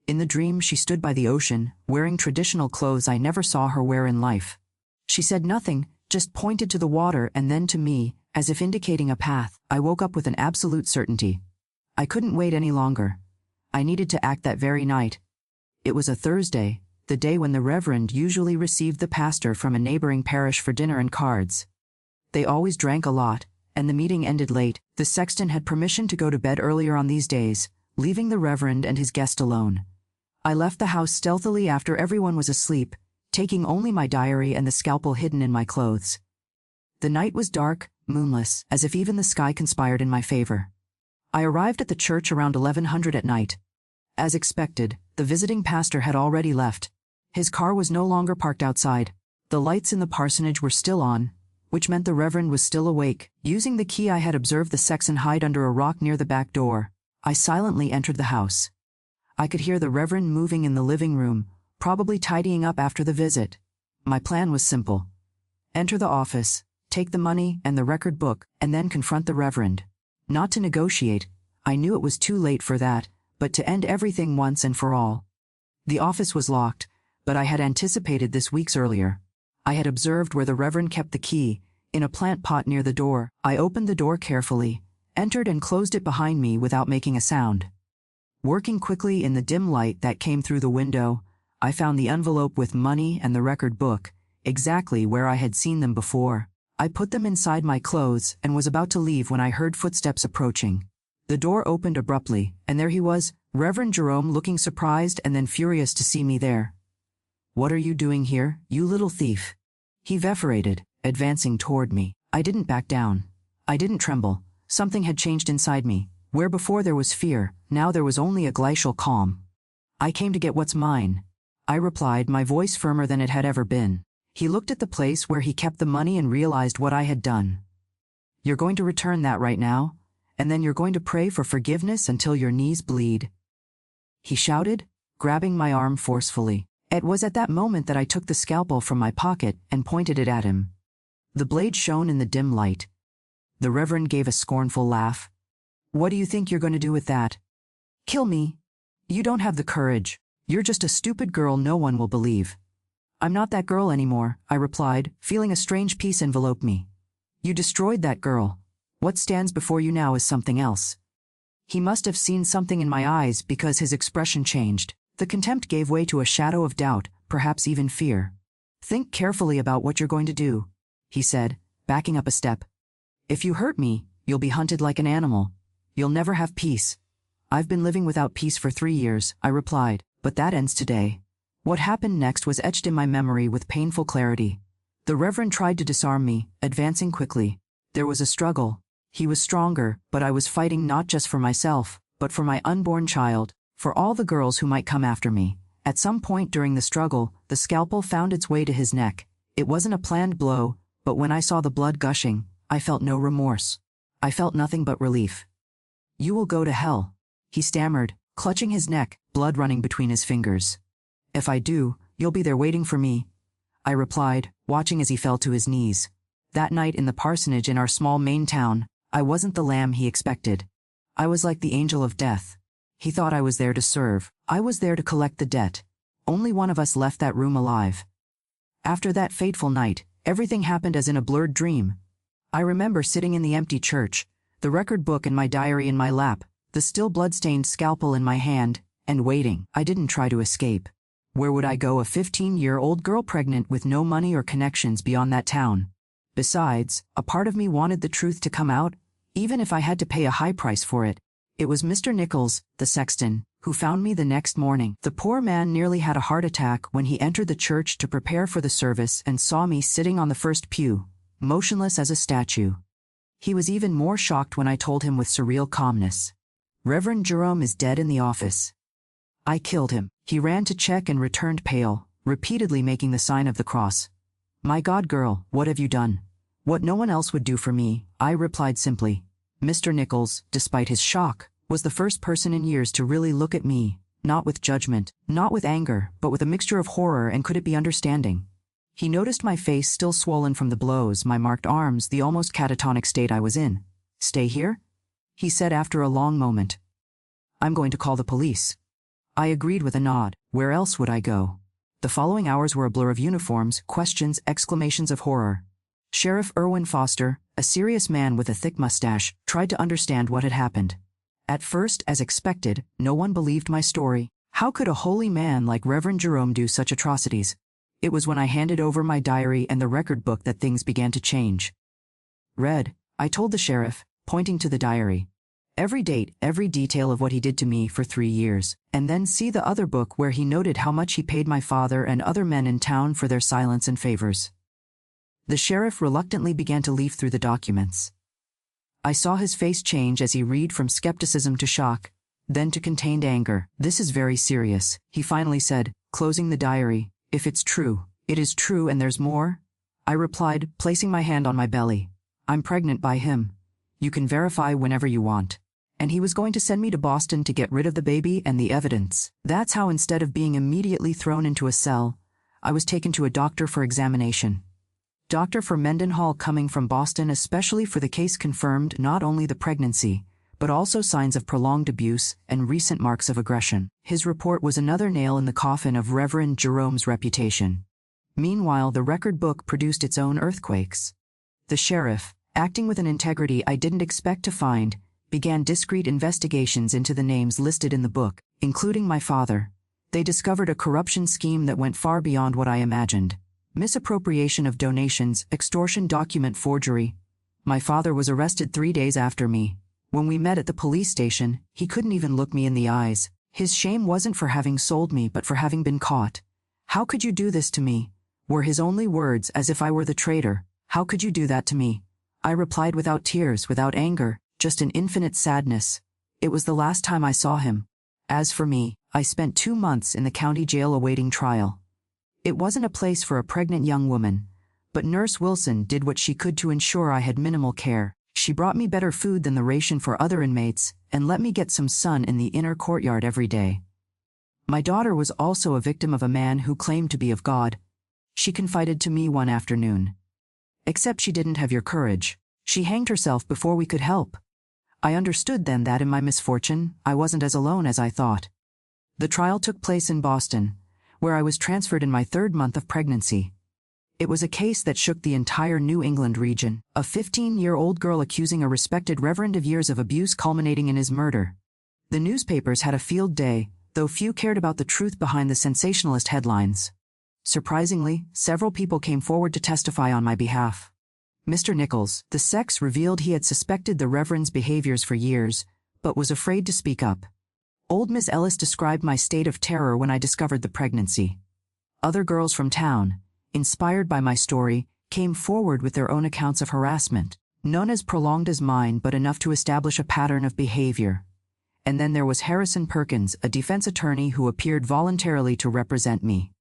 In the dream, she stood by the ocean, wearing traditional clothes I never saw her wear in life. She said nothing, just pointed to the water and then to me, as if indicating a path. I woke up with an absolute certainty. I couldn't wait any longer. I needed to act that very night. It was a Thursday, the day when the Reverend usually received the pastor from a neighboring parish for dinner and cards. They always drank a lot, and the meeting ended late. The sexton had permission to go to bed earlier on these days, leaving the Reverend and his guest alone. I left the house stealthily after everyone was asleep, taking only my diary and the scalpel hidden in my clothes. The night was dark, moonless, as if even the sky conspired in my favor. I arrived at the church around 1100 at night. As expected, the visiting pastor had already left. His car was no longer parked outside. The lights in the parsonage were still on, which meant the Reverend was still awake. Using the key I had observed the sexton hide under a rock near the back door, I silently entered the house. I could hear the Reverend moving in the living room, probably tidying up after the visit. My plan was simple. Enter the office, take the money and the record book, and then confront the Reverend. Not to negotiate, I knew it was too late for that, but to end everything once and for all. The office was locked, but I had anticipated this weeks earlier. I had observed where the Reverend kept the key, in a plant pot near the door. I opened the door carefully, entered and closed it behind me without making a sound. Working quickly in the dim light that came through the window, I found the envelope with money and the record book, exactly where I had seen them before. I put them inside my clothes and was about to leave when I heard footsteps approaching. The door opened abruptly, and there he was, Reverend Jerome, looking surprised and then furious to see me there. "What are you doing here, you little thief?" He vociferated, advancing toward me. I didn't back down. I didn't tremble. Something had changed inside me. Where before there was fear, now there was only a glacial calm. "I came to get what's mine," I replied, my voice firmer than it had ever been. He looked at the place where he kept the money and realized what I had done. "You're going to return that right now, and then you're going to pray for forgiveness until your knees bleed," he shouted, grabbing my arm forcefully. It was at that moment that I took the scalpel from my pocket and pointed it at him. The blade shone in the dim light. The Reverend gave a scornful laugh. "What do you think you're going to do with that? Kill me? You don't have the courage. You're just a stupid girl no one will believe." "I'm not that girl anymore," I replied, feeling a strange peace envelope me. "You destroyed that girl. What stands before you now is something else." He must have seen something in my eyes because his expression changed. The contempt gave way to a shadow of doubt, perhaps even fear. "Think carefully about what you're going to do," he said, backing up a step. "If you hurt me, you'll be hunted like an animal. You'll never have peace." "I've been living without peace for 3 years," I replied, "but that ends today." What happened next was etched in my memory with painful clarity. The Reverend tried to disarm me, advancing quickly. There was a struggle. He was stronger, but I was fighting not just for myself, but for my unborn child, for all the girls who might come after me. At some point during the struggle, the scalpel found its way to his neck. It wasn't a planned blow, but when I saw the blood gushing, I felt no remorse. I felt nothing but relief. "You will go to hell," he stammered, clutching his neck, blood running between his fingers. "If I do, you'll be there waiting for me," I replied, watching as he fell to his knees. That night in the parsonage in our small Maine town, I wasn't the lamb he expected. I was like the angel of death. He thought I was there to serve. I was there to collect the debt. Only one of us left that room alive. After that fateful night, everything happened as in a blurred dream. I remember sitting in the empty church, the record book and my diary in my lap, the still blood-stained scalpel in my hand, and waiting. I didn't try to escape. Where would I go, a 15-year-old girl pregnant with no money or connections beyond that town? Besides, a part of me wanted the truth to come out, even if I had to pay a high price for it. It was Mr. Nichols, the sexton, who found me the next morning. The poor man nearly had a heart attack when he entered the church to prepare for the service and saw me sitting on the first pew, motionless as a statue. He was even more shocked when I told him with surreal calmness, "Reverend Jerome is dead in the office. I killed him." He ran to check and returned pale, repeatedly making the sign of the cross. "My God, girl, what have you done?" "What no one else would do for me," I replied simply. Mr. Nichols, despite his shock, was the first person in years to really look at me, not with judgment, not with anger, but with a mixture of horror and could it be understanding. He noticed my face still swollen from the blows, my marked arms, the almost catatonic state I was in. "Stay here?" he said after a long moment. "I'm going to call the police." I agreed with a nod. Where else would I go? The following hours were a blur of uniforms, questions, exclamations of horror. Sheriff Irwin Foster, a serious man with a thick mustache, tried to understand what had happened. At first, as expected, no one believed my story. How could a holy man like Reverend Jerome do such atrocities? It was when I handed over my diary and the record book that things began to change. "Read," I told the sheriff, pointing to the diary. "Every date, every detail of what he did to me for 3 years. And then see the other book where he noted how much he paid my father and other men in town for their silence and favors." The sheriff reluctantly began to leaf through the documents. I saw his face change as he read from skepticism to shock, then to contained anger. "This is very serious," he finally said, closing the diary. "If it's true, it is true and there's more?" I replied, placing my hand on my belly. "I'm pregnant by him. You can verify whenever you want." And he was going to send me to Boston to get rid of the baby and the evidence. That's how, instead of being immediately thrown into a cell, I was taken to a doctor for examination. Dr. Mendenhall, coming from Boston especially for the case, confirmed not only the pregnancy, but also signs of prolonged abuse and recent marks of aggression. His report was another nail in the coffin of Reverend Jerome's reputation. Meanwhile, the record book produced its own earthquakes. The sheriff, acting with an integrity I didn't expect to find, began discreet investigations into the names listed in the book, including my father. They discovered a corruption scheme that went far beyond what I imagined. Misappropriation of donations, extortion, document forgery. My father was arrested 3 days after me. When we met at the police station, he couldn't even look me in the eyes. His shame wasn't for having sold me but for having been caught. "How could you do this to me?" were his only words, as if I were the traitor. "How could you do that to me?" I replied without tears, without anger, just an infinite sadness. It was the last time I saw him. As for me, I spent 2 months in the county jail awaiting trial. It wasn't a place for a pregnant young woman, but Nurse Wilson did what she could to ensure I had minimal care. She brought me better food than the ration for other inmates and let me get some sun in the inner courtyard every day. My daughter was also a victim of a man who claimed to be of God. She confided to me one afternoon. Except she didn't have your courage. She hanged herself before we could help. I understood then that in my misfortune, I wasn't as alone as I thought. The trial took place in Boston, where I was transferred in my 3rd month of pregnancy. It was a case that shook the entire New England region, a 15-year-old girl accusing a respected reverend of years of abuse culminating in his murder. The newspapers had a field day, though few cared about the truth behind the sensationalist headlines. Surprisingly, several people came forward to testify on my behalf. Mr. Nichols, the sex, revealed he had suspected the reverend's behaviors for years, but was afraid to speak up. Old Miss Ellis described my state of terror when I discovered the pregnancy. Other girls from town, inspired by my story, came forward with their own accounts of harassment, none as prolonged as mine but enough to establish a pattern of behavior. And then there was Harrison Perkins, a defense attorney who appeared voluntarily to represent me.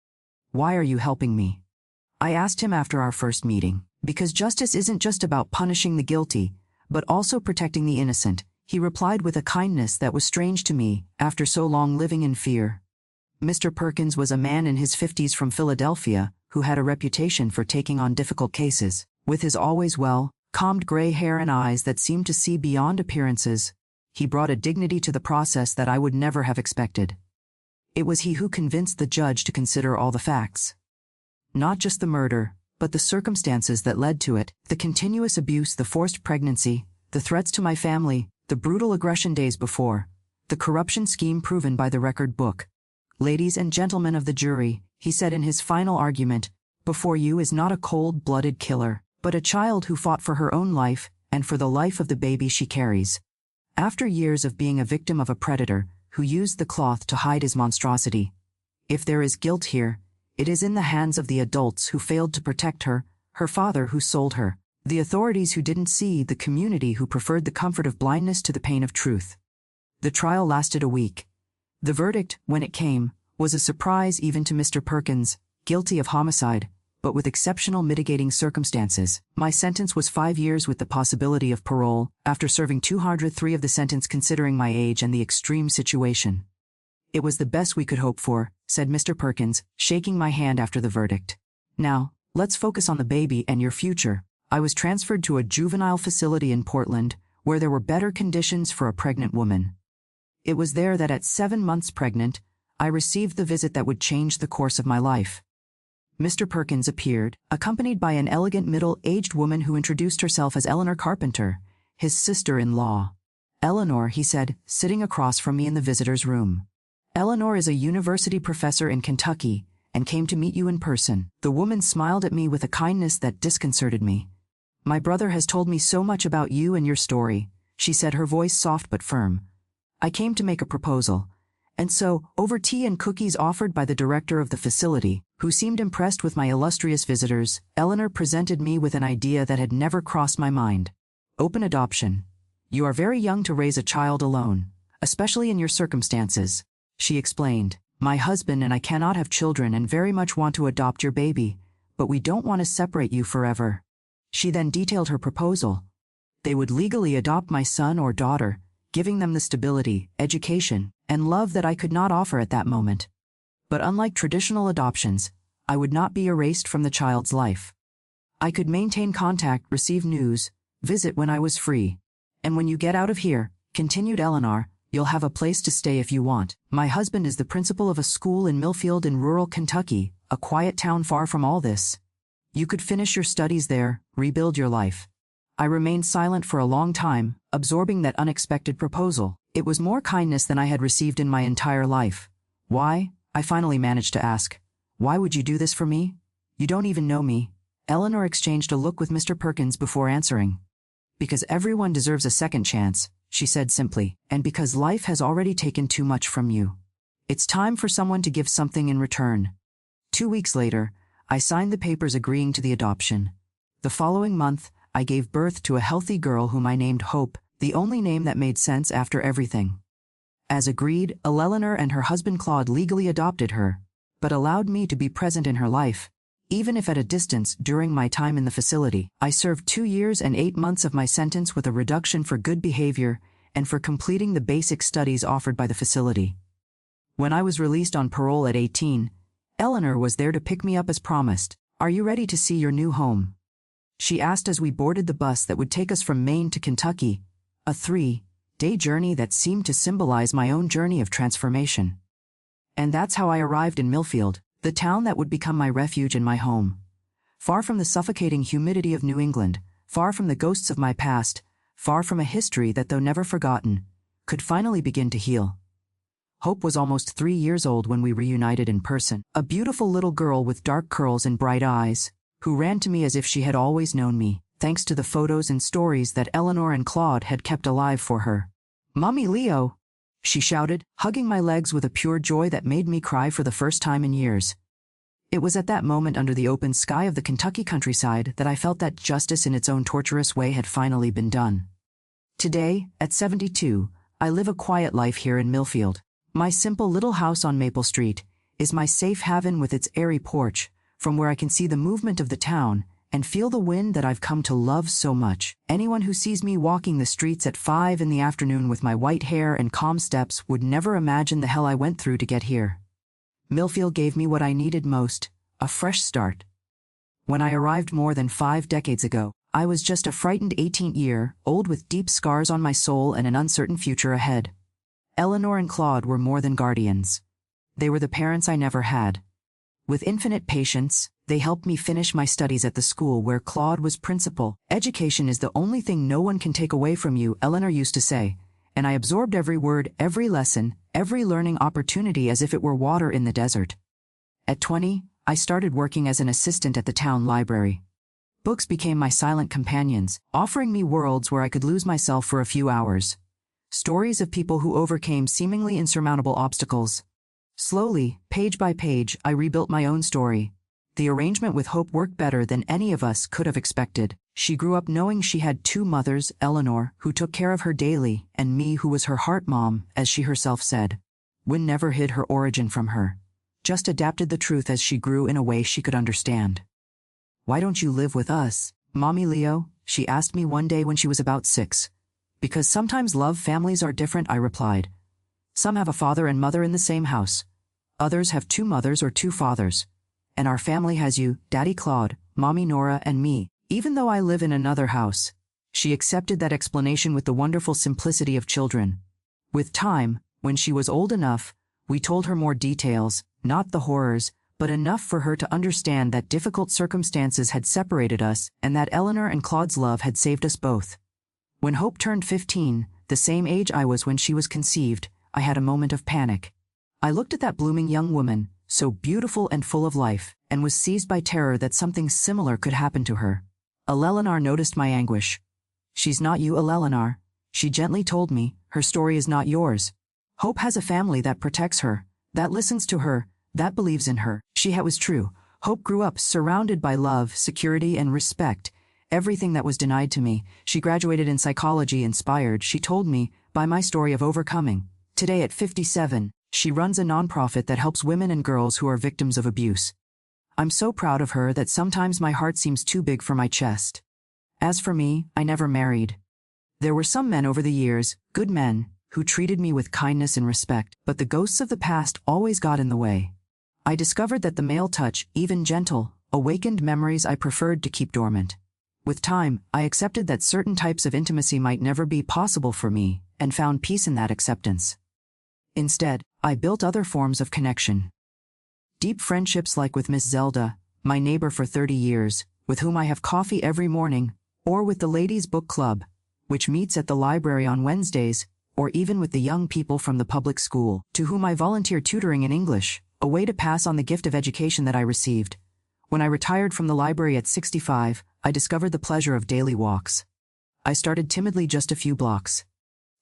"Why are you helping me?" I asked him after our first meeting. "Because justice isn't just about punishing the guilty, but also protecting the innocent," he replied with a kindness that was strange to me after so long living in fear. Mr. Perkins was a man in his 50s from Philadelphia who had a reputation for taking on difficult cases. With his always well-combed gray hair and eyes that seemed to see beyond appearances, he brought a dignity to the process that I would never have expected. It was he who convinced the judge to consider all the facts. Not just the murder, but the circumstances that led to it, the continuous abuse, the forced pregnancy, the threats to my family, the brutal aggression days before, the corruption scheme proven by the record book. "Ladies and gentlemen of the jury," he said in his final argument, "before you is not a cold-blooded killer, but a child who fought for her own life and for the life of the baby she carries." After years of being a victim of a predator who used the cloth to hide his monstrosity, if there is guilt here, it is in the hands of the adults who failed to protect her, her father who sold her, the authorities who didn't see, the community who preferred the comfort of blindness to the pain of truth. The trial lasted a week. The verdict, when it came, was a surprise even to Mr. Perkins, guilty of homicide, but with exceptional mitigating circumstances. My sentence was 5 years with the possibility of parole, after serving 203 of the sentence considering my age and the extreme situation. "It was the best we could hope for," said Mr. Perkins, shaking my hand after the verdict. "Now, let's focus on the baby and your future." I was transferred to a juvenile facility in Portland, where there were better conditions for a pregnant woman. It was there that at 7 months pregnant, I received the visit that would change the course of my life. Mr. Perkins appeared, accompanied by an elegant middle-aged woman who introduced herself as Eleanor Carpenter, his sister-in-law. "Eleanor," he said, sitting across from me in the visitor's room. "Eleanor is a university professor in Kentucky and came to meet you in person." The woman smiled at me with a kindness that disconcerted me. "My brother has told me so much about you and your story," she said, her voice soft but firm. "I came to make a proposal." And so, over tea and cookies offered by the director of the facility, who seemed impressed with my illustrious visitors, Eleanor presented me with an idea that had never crossed my mind. "Open adoption. You are very young to raise a child alone, especially in your circumstances," she explained. "My husband and I cannot have children and very much want to adopt your baby, but we don't want to separate you forever." She then detailed her proposal. They would legally adopt my son or daughter, giving them the stability, education, and love that I could not offer at that moment. But unlike traditional adoptions, I would not be erased from the child's life. I could maintain contact, receive news, visit when I was free. "And when you get out of here," continued Eleanor, "you'll have a place to stay if you want. My husband is the principal of a school in Millfield in rural Kentucky, a quiet town far from all this. You could finish your studies there, rebuild your life." I remained silent for a long time, absorbing that unexpected proposal. It was more kindness than I had received in my entire life. "Why?" I finally managed to ask. "Why would you do this for me? You don't even know me." Eleanor exchanged a look with Mr. Perkins before answering. "Because everyone deserves a second chance," she said simply, "and because life has already taken too much from you. It's time for someone to give something in return." 2 weeks later, I signed the papers agreeing to the adoption. The following month, I gave birth to a healthy girl whom I named Hope, the only name that made sense after everything. As agreed, Eleanor and her husband Claude legally adopted her, but allowed me to be present in her life, even if at a distance, during my time in the facility. I served 2 years and 8 months of my sentence with a reduction for good behavior and for completing the basic studies offered by the facility. When I was released on parole at 18, Eleanor was there to pick me up as promised. "Are you ready to see your new home?" she asked as we boarded the bus that would take us from Maine to Kentucky, a 3-day journey that seemed to symbolize my own journey of transformation. And that's how I arrived in Millfield, the town that would become my refuge and my home. Far from the suffocating humidity of New England, far from the ghosts of my past, far from a history that, though never forgotten, could finally begin to heal. Hope was almost 3 years old when we reunited in person, a beautiful little girl with dark curls and bright eyes, who ran to me as if she had always known me, thanks to the photos and stories that Eleanor and Claude had kept alive for her. "Mommy Leo!" she shouted, hugging my legs with a pure joy that made me cry for the first time in years. It was at that moment under the open sky of the Kentucky countryside that I felt that justice in its own torturous way had finally been done. Today, at 72, I live a quiet life here in Millfield. My simple little house on Maple Street is my safe haven with its airy porch, from where I can see the movement of the town and feel the wind that I've come to love so much. Anyone who sees me walking the streets at 5 in the afternoon with my white hair and calm steps would never imagine the hell I went through to get here. Millfield gave me what I needed most, a fresh start. When I arrived more than 5 decades ago, I was just a frightened 18-year-old with deep scars on my soul and an uncertain future ahead. Eleanor and Claude were more than guardians. They were the parents I never had. With infinite patience, they helped me finish my studies at the school where Claude was principal. "Education is the only thing no one can take away from you," Eleanor used to say, and I absorbed every word, every lesson, every learning opportunity as if it were water in the desert. At 20, I started working as an assistant at the town library. Books became my silent companions, offering me worlds where I could lose myself for a few hours. Stories of people who overcame seemingly insurmountable obstacles. Slowly, page by page, I rebuilt my own story. The arrangement with Hope worked better than any of us could have expected. She grew up knowing she had 2 mothers, Eleanor, who took care of her daily, and me, who was her heart mom, as she herself said. Wynne never hid her origin from her, just adapted the truth as she grew in a way she could understand. "Why don't you live with us, Mommy Leo?" she asked me one day when she was about 6. "Because sometimes love families are different," I replied. "Some have a father and mother in the same house. Others have 2 mothers or 2 fathers. And our family has you, Daddy Claude, Mommy Nora, and me, even though I live in another house." She accepted that explanation with the wonderful simplicity of children. With time, when she was old enough, we told her more details, not the horrors, but enough for her to understand that difficult circumstances had separated us and that Eleanor and Claude's love had saved us both. When Hope turned 15, the same age I was when she was conceived, I had a moment of panic. I looked at that blooming young woman, so beautiful and full of life, and was seized by terror that something similar could happen to her. Eleanor noticed my anguish. "She's not you, Eleanor," she gently told me. "Her story is not yours. Hope has a family that protects her, that listens to her, that believes in her." She was true. Hope grew up surrounded by love, security, and respect, everything that was denied to me. She graduated in psychology, inspired, she told me, by my story of overcoming. Today at 57, she runs a nonprofit that helps women and girls who are victims of abuse. I'm so proud of her that sometimes my heart seems too big for my chest. As for me, I never married. There were some men over the years, good men, who treated me with kindness and respect, but the ghosts of the past always got in the way. I discovered that the male touch, even gentle, awakened memories I preferred to keep dormant. With time, I accepted that certain types of intimacy might never be possible for me, and found peace in that acceptance. Instead, I built other forms of connection. Deep friendships like with Miss Zelda, my neighbor for 30 years, with whom I have coffee every morning, or with the Ladies' Book Club, which meets at the library on Wednesdays, or even with the young people from the public school, to whom I volunteer tutoring in English, a way to pass on the gift of education that I received. When I retired from the library at 65, I discovered the pleasure of daily walks. I started timidly just a few blocks.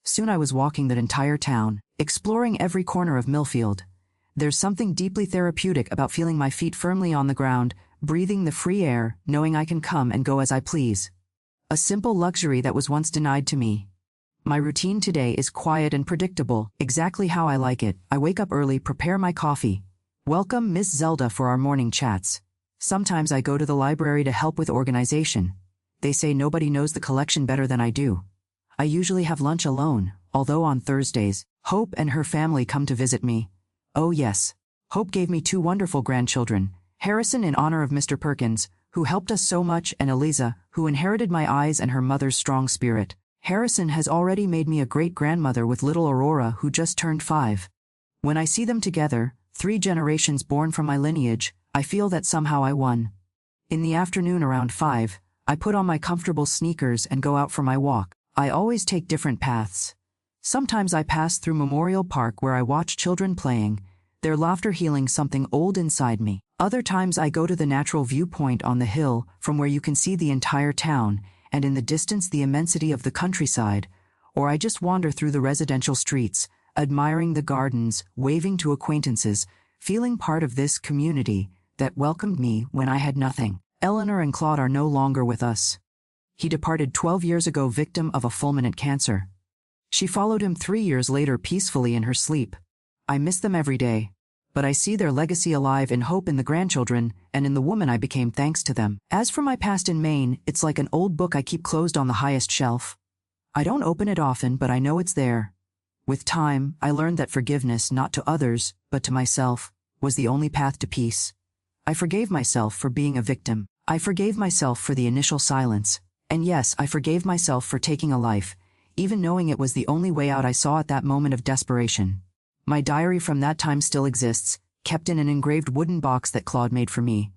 Soon I was walking that entire town, exploring every corner of Millfield. There's something deeply therapeutic about feeling my feet firmly on the ground, breathing the free air, knowing I can come and go as I please. A simple luxury that was once denied to me. My routine today is quiet and predictable, exactly how I like it. I wake up early, prepare my coffee. Welcome Miss Zelda for our morning chats. Sometimes I go to the library to help with organization. They say nobody knows the collection better than I do. I usually have lunch alone, although on Thursdays, Hope and her family come to visit me. Oh yes, Hope gave me 2 wonderful grandchildren, Harrison in honor of Mr. Perkins, who helped us so much, and Eliza, who inherited my eyes and her mother's strong spirit. Harrison has already made me a great-grandmother with little Aurora, who just turned 5. When I see them together, 3 generations born from my lineage, I feel that somehow I won. In the afternoon around 5, I put on my comfortable sneakers and go out for my walk. I always take different paths. Sometimes I pass through Memorial Park where I watch children playing, their laughter healing something old inside me. Other times I go to the natural viewpoint on the hill from where you can see the entire town, and in the distance the immensity of the countryside, or I just wander through the residential streets, admiring the gardens, waving to acquaintances, feeling part of this community that welcomed me when I had nothing. Eleanor and Claude are no longer with us. He departed 12 years ago, victim of a fulminant cancer. She followed him 3 years later peacefully in her sleep. I miss them every day, but I see their legacy alive in hope in the grandchildren and in the woman I became thanks to them. As for my past in Maine, it's like an old book I keep closed on the highest shelf. I don't open it often, but I know it's there. With time, I learned that forgiveness, not to others, but to myself, was the only path to peace. I forgave myself for being a victim. I forgave myself for the initial silence. And yes, I forgave myself for taking a life, even knowing it was the only way out I saw at that moment of desperation. My diary from that time still exists, kept in an engraved wooden box that Claude made for me.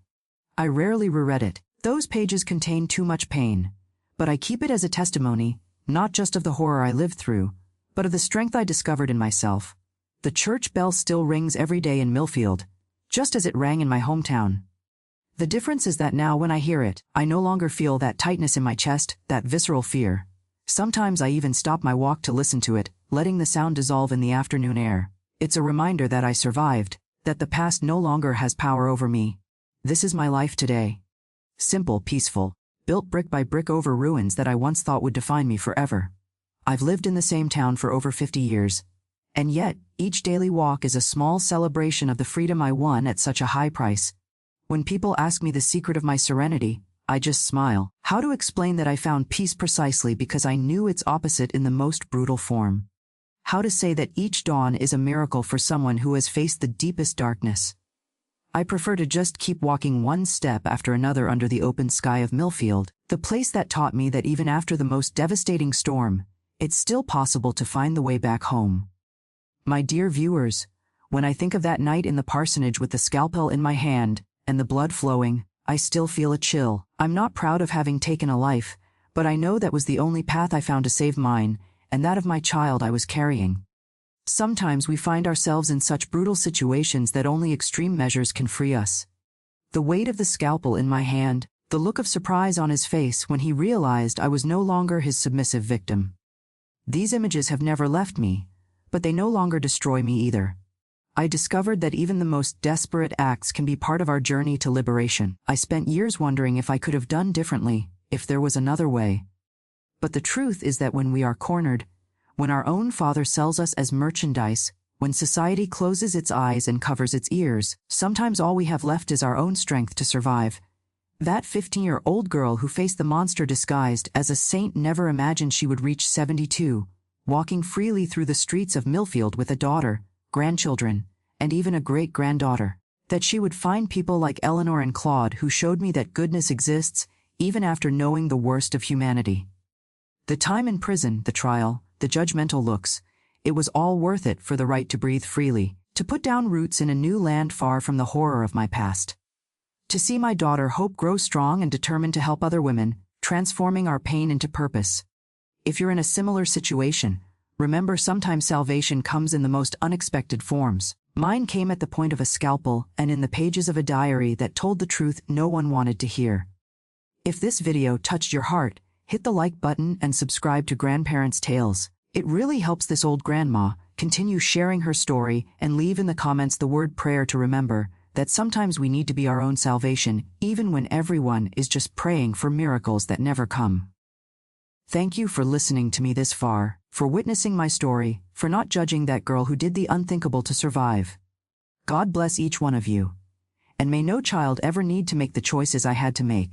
I rarely reread it. Those pages contain too much pain. But I keep it as a testimony, not just of the horror I lived through, but of the strength I discovered in myself. The church bell still rings every day in Millfield, just as it rang in my hometown. The difference is that now when I hear it, I no longer feel that tightness in my chest, that visceral fear. Sometimes I even stop my walk to listen to it, letting the sound dissolve in the afternoon air. It's a reminder that I survived, that the past no longer has power over me. This is my life today. Simple, peaceful, built brick by brick over ruins that I once thought would define me forever. I've lived in the same town for over 50 years. And yet, each daily walk is a small celebration of the freedom I won at such a high price. When people ask me the secret of my serenity, I just smile. How to explain that I found peace precisely because I knew its opposite in the most brutal form? How to say that each dawn is a miracle for someone who has faced the deepest darkness? I prefer to just keep walking one step after another under the open sky of Millfield, the place that taught me that even after the most devastating storm, it's still possible to find the way back home. My dear viewers, when I think of that night in the parsonage with the scalpel in my hand and the blood flowing, I still feel a chill. I'm not proud of having taken a life, but I know that was the only path I found to save mine, and that of my child I was carrying. Sometimes we find ourselves in such brutal situations that only extreme measures can free us. The weight of the scalpel in my hand, the look of surprise on his face when he realized I was no longer his submissive victim. These images have never left me, but they no longer destroy me either. I discovered that even the most desperate acts can be part of our journey to liberation. I spent years wondering if I could have done differently, if there was another way. But the truth is that when we are cornered, when our own father sells us as merchandise, when society closes its eyes and covers its ears, sometimes all we have left is our own strength to survive. That 15-year-old girl who faced the monster disguised as a saint never imagined she would reach 72, walking freely through the streets of Millfield with a daughter, grandchildren, and even a great-granddaughter. That she would find people like Eleanor and Claude who showed me that goodness exists, even after knowing the worst of humanity. The time in prison, the trial, the judgmental looks, it was all worth it for the right to breathe freely, to put down roots in a new land far from the horror of my past. To see my daughter Hope grow strong and determined to help other women, transforming our pain into purpose. If you're in a similar situation, remember sometimes salvation comes in the most unexpected forms. Mine came at the point of a scalpel and in the pages of a diary that told the truth no one wanted to hear. If this video touched your heart, hit the like button and subscribe to Grandparents' Tales. It really helps this old grandma continue sharing her story, and leave in the comments the word prayer to remember that sometimes we need to be our own salvation, even when everyone is just praying for miracles that never come. Thank you for listening to me this far, for witnessing my story, for not judging that girl who did the unthinkable to survive. God bless each one of you. And may no child ever need to make the choices I had to make.